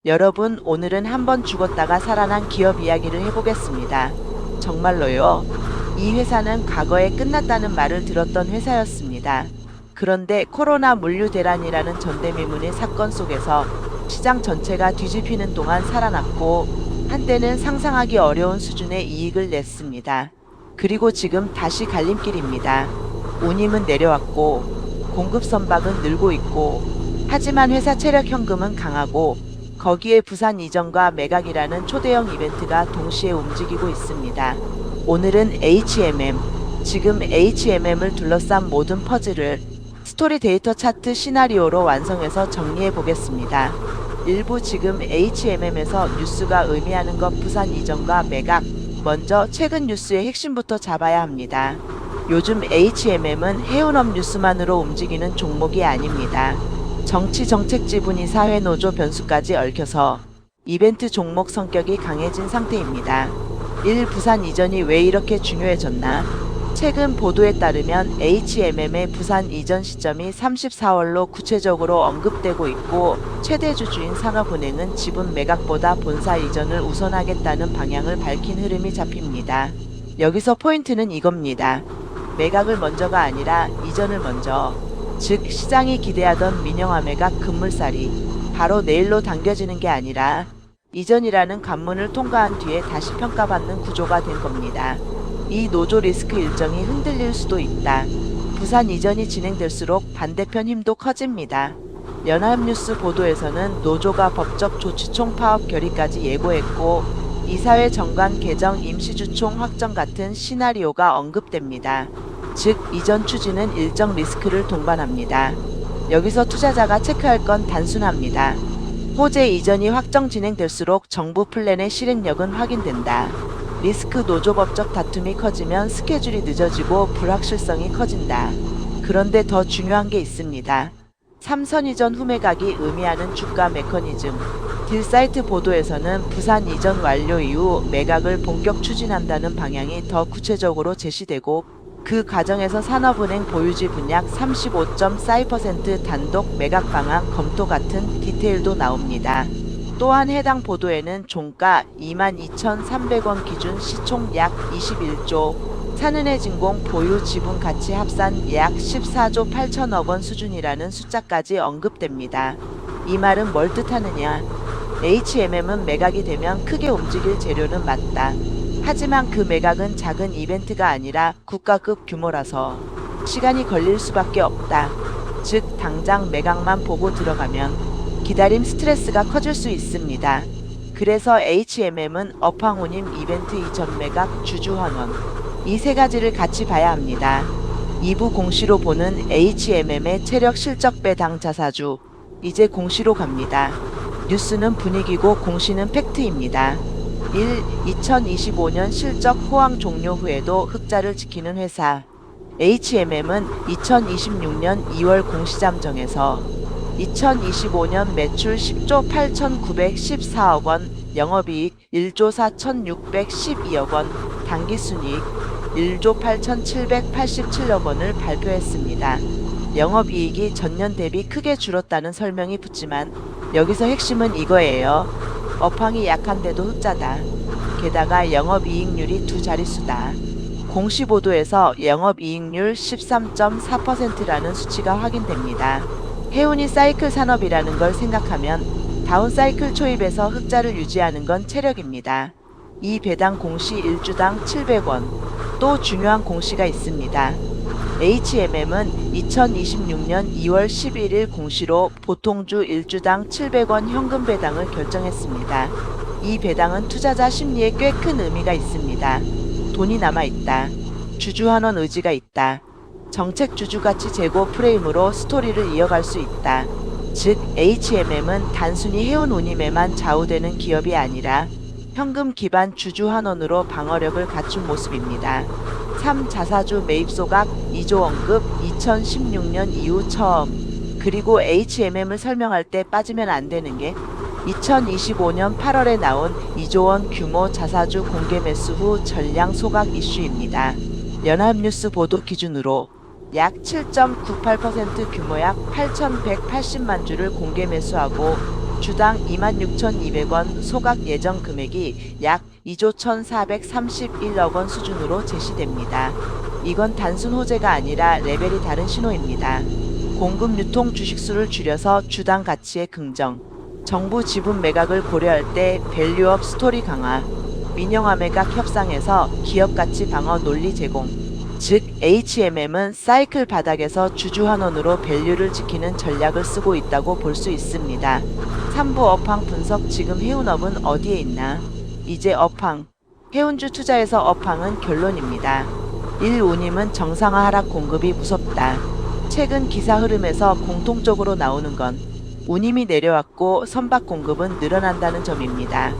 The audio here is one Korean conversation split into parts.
여러분, 오늘은 한번 죽었다가 살아난 기업 이야기를 해보겠습니다. 정말로요. 이 회사는 과거에 끝났다는 말을 들었던 회사였습니다. 그런데 코로나 물류 대란이라는 전대미문의 사건 속에서 시장 전체가 뒤집히는 동안 살아났고 한때는 상상하기 어려운 수준의 이익을 냈습니다. 그리고 지금 다시 갈림길입니다. 운임은 내려왔고 공급 선박은 늘고 있고 하지만 회사 체력 현금은 강하고 거기에 부산 이전과 매각이라는 초대형 이벤트가 동시에 움직이고 있습니다. 오늘은 HMM, 지금 HMM을 둘러싼 모든 퍼즐을 스토리 데이터 차트 시나리오로 완성해서 정리해 보겠습니다. 일부 지금 HMM에서 뉴스가 의미하는 것 부산 이전과 매각, 먼저 최근 뉴스의 핵심부터 잡아야 합니다. 요즘 HMM은 해운업 뉴스만으로 움직이는 종목이 아닙니다. 정치 정책 지분이 사회 노조 변수까지 얽혀서 이벤트 종목 성격이 강해진 상태입니다. 1. 부산 이전이 왜 이렇게 중요해졌나? 최근 보도에 따르면 HMM의 부산 이전 시점이 34월로 구체적으로 언급되고 있고 최대 주주인 산업은행은 지분 매각보다 본사 이전을 우선하겠다는 방향을 밝힌 흐름이 잡힙니다. 여기서 포인트는 이겁니다. 매각을 먼저가 아니라 이전을 먼저, 즉 시장이 기대하던 민영화 매각 급물살이 바로 내일로 당겨지는 게 아니라 이전이라는 관문을 통과한 뒤에 다시 평가받는 구조가 된 겁니다. 이 노조 리스크 일정이 흔들릴 수도 있다. 부산 이전이 진행될수록 반대편 힘도 커집니다. 연합뉴스 보도에서는 노조가 법적 조치총 파업 결의까지 예고했고 이사회 정관 개정 임시주총 확정 같은 시나리오가 언급됩니다. 즉 이전 추진은 일정 리스크를 동반합니다. 여기서 투자자가 체크할 건 단순합니다. 호재 이전이 확정 진행될수록 정부 플랜의 실행력은 확인된다. 리스크 노조법적 다툼이 커지면 스케줄이 늦어지고 불확실성이 커진다. 그런데 더 중요한 게 있습니다. 삼선 이전 후 매각이 의미하는 주가 메커니즘. 딜사이트 보도에서는 부산 이전 완료 이후 매각을 본격 추진한다는 방향이 더 구체적으로 제시되고 그 과정에서 산업은행 보유지 분약 35.4% 단독 매각 방안 검토 같은 디테일도 나옵니다. 또한 해당 보도에는 종가 22,300원 기준 시총 약 21조, 산은해진공 보유 지분 가치 합산 약 14조 8천억 원 수준이라는 숫자까지 언급됩니다. 이 말은 뭘 뜻하느냐? HMM은 매각이 되면 크게 움직일 재료는 맞다. 하지만 그 매각은 작은 이벤트가 아니라 국가급 규모라서 시간이 걸릴 수밖에 없다. 즉 당장 매각만 보고 들어가면 기다림 스트레스가 커질 수 있습니다. 그래서 HMM은 업황운임 이벤트 이전 매각 주주 환원 이 세 가지를 같이 봐야 합니다. 2부 공시로 보는 HMM의 체력 실적 배당 자사주 이제 공시로 갑니다. 뉴스는 분위기고 공시는 팩트입니다. 1. 2025년 실적 호황 종료 후에도 흑자를 지키는 회사 HMM은 2026년 2월 공시잠정에서 2025년 매출 10조 8,914억 원, 영업이익 1조 4,612억 원, 당기순이익 1조 8,787억 원을 발표했습니다. 영업이익이 전년 대비 크게 줄었다는 설명이 붙지만 여기서 핵심은 이거예요. 업황이 약한데도 흑자다. 게다가 영업이익률이 두 자릿수다. 공시보도에서 영업이익률 13.4%라는 수치가 확인됩니다. 해운이 사이클 산업이라는 걸 생각하면 다운사이클 초입에서 흑자를 유지하는 건 체력입니다. 이 배당 공시 1주당 700원. 또 중요한 공시가 있습니다. HMM은 2026년 2월 11일 공시로 보통주 1주당 700원 현금 배당을 결정했습니다. 이 배당은 투자자 심리에 꽤 큰 의미가 있습니다. 돈이 남아있다. 주주 환원 의지가 있다. 정책 주주가치 제고 프레임으로 스토리를 이어갈 수 있다. 즉 HMM은 단순히 해운 운임에만 좌우되는 기업이 아니라 현금 기반 주주 환원으로 방어력을 갖춘 모습입니다. 3. 자사주 매입 소각 2조 언급 2016년 이후 처음. 그리고 HMM을 설명할 때 빠지면 안 되는 게 2025년 8월에 나온 2조 원 규모 자사주 공개 매수 후 전량 소각 이슈입니다. 연합뉴스 보도 기준으로 약 7.98% 규모 약 8,180만 주를 공개 매수하고 주당 26,200원, 소각 예정 금액이 약 2조 1,431억 원 수준으로 제시됩니다. 이건 단순 호재가 아니라 레벨이 다른 신호입니다. 공급 유통 주식수를 줄여서 주당 가치의 긍정, 정부 지분 매각을 고려할 때 밸류업 스토리 강화, 민영화 매각 협상에서 기업 가치 방어 논리 제공, 즉 HMM은 사이클 바닥에서 주주환원으로 밸류를 지키는 전략을 쓰고 있다고 볼 수 있습니다. 3부 업황 분석. 지금 해운업은 어디에 있나? 이제 업황. 해운주 투자에서 업황은 결론입니다. 1. 운임은 정상화 하락 공급이 무섭다. 최근 기사 흐름에서 공통적으로 나오는 건 운임이 내려왔고 선박 공급은 늘어난다는 점입니다.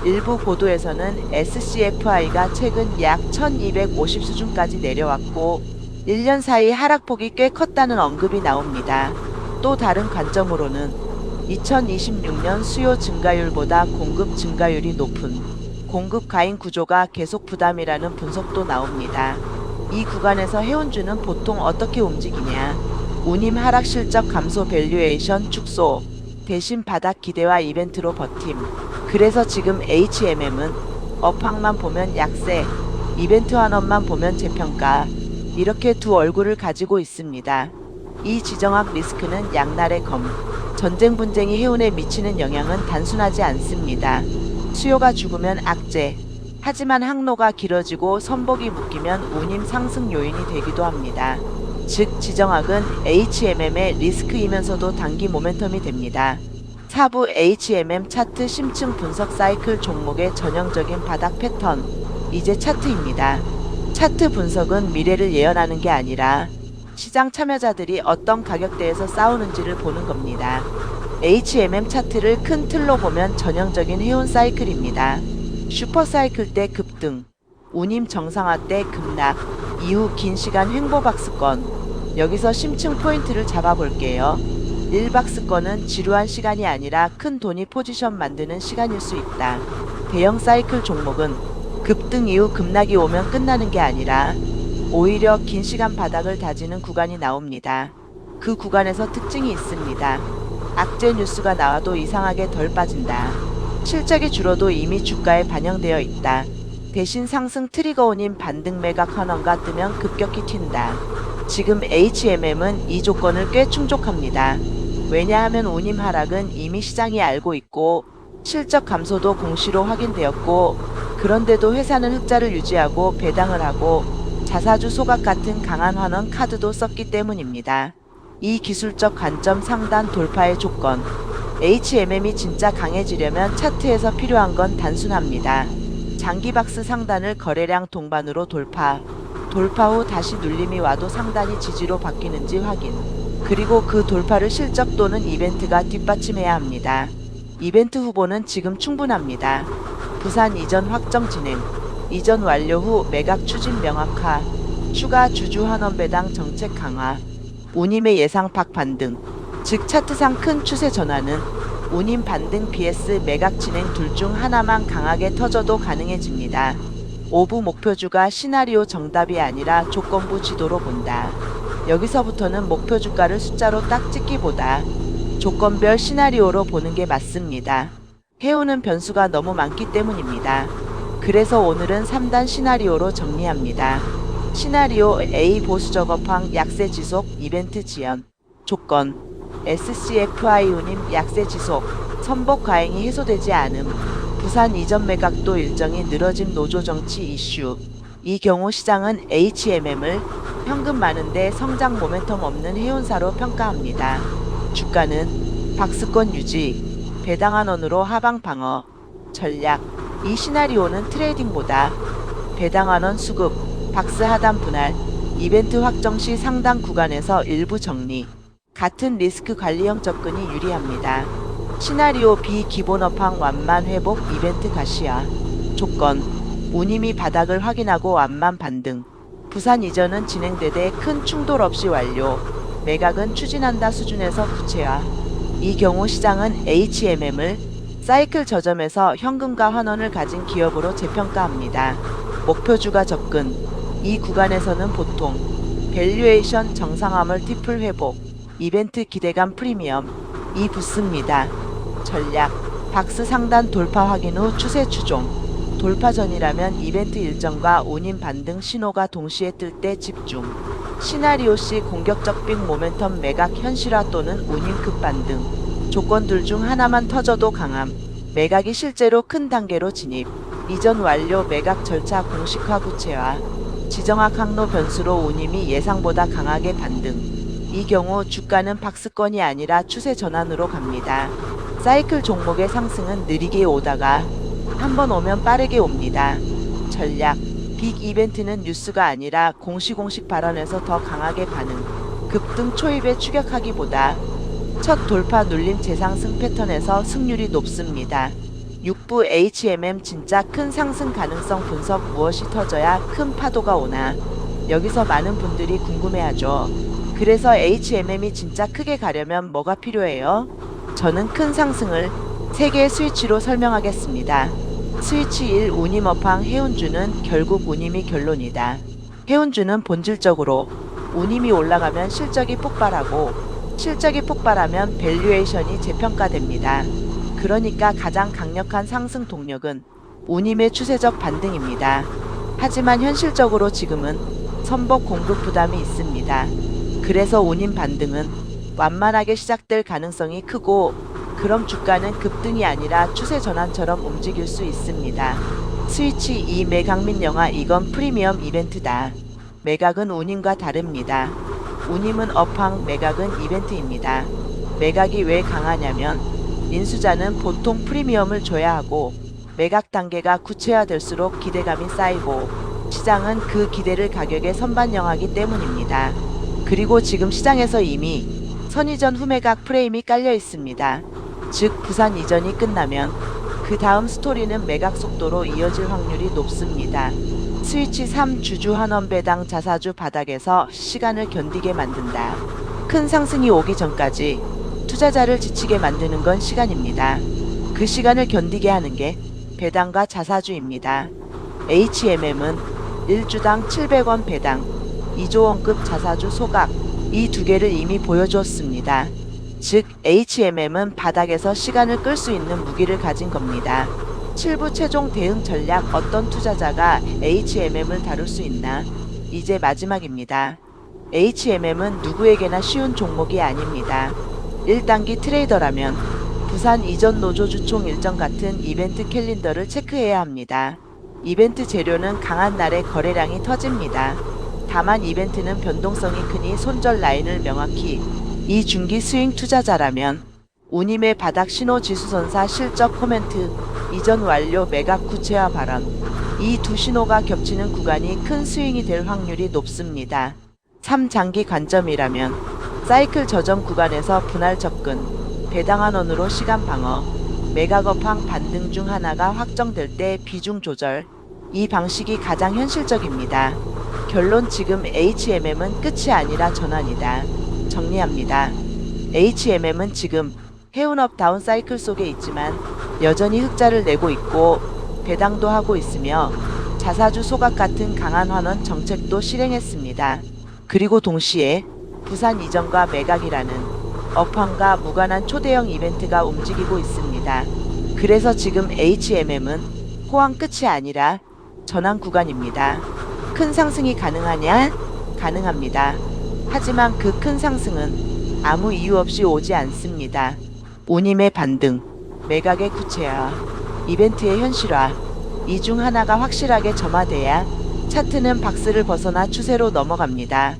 일부 보도에서는 SCFI가 최근 약 1250 수준까지 내려왔고 1년 사이 하락폭이 꽤 컸다는 언급이 나옵니다. 또 다른 관점으로는 2026년 수요 증가율보다 공급 증가율이 높은 공급 과잉 구조가 계속 부담이라는 분석도 나옵니다. 이 구간에서 해운주는 보통 어떻게 움직이냐? 운임 하락 실적 감소 밸류에이션 축소, 대신 바닥 기대와 이벤트로 버팀. 그래서 지금 HMM은 업황만 보면 약세, 이벤트 환원만 보면 재평가, 이렇게 두 얼굴을 가지고 있습니다. 이 지정학 리스크는 양날의 검. 전쟁 분쟁이 해운에 미치는 영향은 단순하지 않습니다. 수요가 죽으면 악재, 하지만 항로가 길어지고 선복이 묶이면 운임 상승 요인이 되기도 합니다. 즉 지정학은 HMM의 리스크이면서도 단기 모멘텀이 됩니다. 4부 HMM 차트 심층 분석. 사이클 종목의 전형적인 바닥 패턴. 이제 차트입니다. 차트 분석은 미래를 예언하는 게 아니라 시장 참여자들이 어떤 가격대에서 싸우는지를 보는 겁니다. HMM 차트를 큰 틀로 보면 전형적인 해운 사이클입니다. 슈퍼 사이클 때 급등, 운임 정상화 때 급락, 이후 긴 시간 횡보 박스권. 여기서 심층 포인트를 잡아볼게요. 1박스권은 지루한 시간이 아니라 큰 돈이 포지션 만드는 시간일 수 있다. 대형 사이클 종목은 급등 이후 급락이 오면 끝나는 게 아니라 오히려 긴 시간 바닥을 다지는 구간이 나옵니다. 그 구간에서 특징이 있습니다. 악재 뉴스가 나와도 이상하게 덜 빠진다. 실적이 줄어도 이미 주가에 반영되어 있다. 대신 상승 트리거 운임 반등 매각 환원가 뜨면 급격히 튄다. 지금 HMM은 이 조건을 꽤 충족합니다. 왜냐하면 운임 하락은 이미 시장이 알고 있고 실적 감소도 공시로 확인되었고, 그런데도 회사는 흑자를 유지하고 배당을 하고 자사주 소각 같은 강한 환원 카드도 썼기 때문입니다. 이 기술적 관점. 상단 돌파의 조건. HMM이 진짜 강해지려면 차트에서 필요한 건 단순합니다. 장기 박스 상단을 거래량 동반으로 돌파 후 다시 눌림이 와도 상단이 지지로 바뀌는지 확인, 그리고 그 돌파를 실적 또는 이벤트가 뒷받침해야 합니다. 이벤트 후보는 지금 충분합니다. 부산 이전 확정 진행, 이전 완료 후 매각 추진 명확화, 추가 주주 환원 배당 정책 강화, 운임의 예상 박 반등. 즉 차트상 큰 추세 전환은 운임 반등 vs 매각 진행 둘 중 하나만 강하게 터져도 가능해집니다. 5부 목표주가 시나리오 정답이 아니라 조건부 지도로 본다. 여기서부터는 목표주가를 숫자로 딱 찍기보다 조건별 시나리오로 보는 게 맞습니다. 해운은 변수가 너무 많기 때문입니다. 그래서 오늘은 3단 시나리오로 정리합니다. 시나리오 A. 보수적 업황 약세 지속 이벤트 지연. 조건 SCFI 운임 약세 지속, 선복 과잉이 해소되지 않음, 부산 이전 매각도 일정이 늘어짐 노조 정치 이슈. 이 경우 시장은 HMM을 현금 많은데 성장 모멘텀 없는 해운사로 평가합니다. 주가는 박스권 유지, 배당환원으로 하방 방어. 전략. 이 시나리오는 트레이딩보다 배당환원 수급, 박스 하단 분할, 이벤트 확정 시 상당 구간에서 일부 정리, 같은 리스크 관리형 접근이 유리합니다. 시나리오 B. 기본 업황 완만 회복 이벤트 가시화. 조건 운임이 바닥을 확인하고 완만 반등, 부산 이전은 진행되되 큰 충돌 없이 완료, 매각은 추진한다 수준에서 구체화. 이 경우 시장은 HMM을 사이클 저점에서 현금과 환원을 가진 기업으로 재평가합니다. 목표주가 접근. 이 구간에서는 보통 밸류에이션 정상화 멀티플 회복, 이벤트 기대감 프리미엄 이 붙습니다. 전략, 박스 상단 돌파 확인 후 추세 추종. 돌파 전이라면 이벤트 일정과 운임 반등 신호가 동시에 뜰 때 집중. 시나리오 C 공격적 빅 모멘텀 매각 현실화 또는 운임 급반등. 조건들 중 하나만 터져도 강함. 매각이 실제로 큰 단계로 진입. 이전 완료 매각 절차 공식화 구체화. 지정학 항로 변수로 운임이 예상보다 강하게 반등. 이 경우 주가는 박스권이 아니라 추세 전환으로 갑니다. 사이클 종목의 상승은 느리게 오다가 한번 오면 빠르게 옵니다. 전략, 빅 이벤트는 뉴스가 아니라 공식 발언에서 더 강하게 반응. 급등 초입에 추격하기보다 첫 돌파 눌림 재상승 패턴에서 승률이 높습니다. 6부 HMM 진짜 큰 상승 가능성 분석 무엇이 터져야 큰 파도가 오나? 여기서 많은 분들이 궁금해하죠. 그래서 HMM이 진짜 크게 가려면 뭐가 필요해요? 저는 큰 상승을 3개의 스위치로 설명하겠습니다. 스위치 1 운임 업황 해운주는 결국 운임이 결론이다. 해운주는 본질적으로 운임이 올라가면 실적이 폭발하고 실적이 폭발하면 밸류에이션이 재평가됩니다. 그러니까 가장 강력한 상승 동력은 운임의 추세적 반등입니다. 하지만 현실적으로 지금은 선복 공급 부담이 있습니다. 그래서 운임 반등은 완만하게 시작될 가능성이 크고 그럼 주가는 급등이 아니라 추세 전환처럼 움직일 수 있습니다. 스위치 2 매각 및 영화 이건 프리미엄 이벤트다. 매각은 운임과 다릅니다. 운임은 업황, 매각은 이벤트입니다. 매각이 왜 강하냐면 인수자는 보통 프리미엄을 줘야 하고 매각 단계가 구체화될수록 기대감이 쌓이고 시장은 그 기대를 가격에 선반영하기 때문입니다. 그리고 지금 시장에서 이미 선이전 후매각 프레임이 깔려 있습니다. 즉 부산 이전이 끝나면 그 다음 스토리는 매각 속도로 이어질 확률이 높습니다. 스위치 3 주주 한원 배당 자사주 바닥에서 시간을 견디게 만든다. 큰 상승이 오기 전까지 투자자를 지치게 만드는 건 시간입니다. 그 시간을 견디게 하는 게 배당과 자사주입니다. HMM은 1주당 700원 배당, 2조원급 자사주 소각 이 두 개를 이미 보여주었습니다. 즉 HMM은 바닥에서 시간을 끌 수 있는 무기를 가진 겁니다. 7부 최종 대응 전략 어떤 투자자가 HMM을 다룰 수 있나? 이제 마지막입니다. HMM은 누구에게나 쉬운 종목이 아닙니다. 1단기 트레이더라면 부산 이전 노조 주총 일정 같은 이벤트 캘린더를 체크해야 합니다. 이벤트 재료는 강한 날에 거래량이 터집니다. 다만 이벤트는 변동성이 크니 손절 라인을 명확히 이 중기 스윙 투자자라면 운임의 바닥 신호 지수선사 실적 코멘트 이전 완료 매각 구체화 발언 이 두 신호가 겹치는 구간이 큰 스윙이 될 확률이 높습니다. 3장기 관점이라면 사이클 저점 구간에서 분할 접근 배당 한원으로 시간 방어 매각 업황 반등 중 하나가 확정될 때 비중 조절 이 방식이 가장 현실적입니다. 결론 지금 HMM은 끝이 아니라 전환이다. 정리합니다. HMM은 지금 해운업 다운 사이클 속에 있지만 여전히 흑자를 내고 있고 배당도 하고 있으며 자사주 소각 같은 강한 환원 정책도 실행했습니다. 그리고 동시에 부산 이전과 매각이라는 업황과 무관한 초대형 이벤트가 움직이고 있습니다. 그래서 지금 HMM은 호황 끝이 아니라 전환 구간입니다. 큰 상승이 가능하냐? 가능합니다. 하지만 그 큰 상승은 아무 이유 없이 오지 않습니다. 운임의 반등, 매각의 구체화, 이벤트의 현실화 이 중 하나가 확실하게 점화돼야 차트는 박스를 벗어나 추세로 넘어갑니다.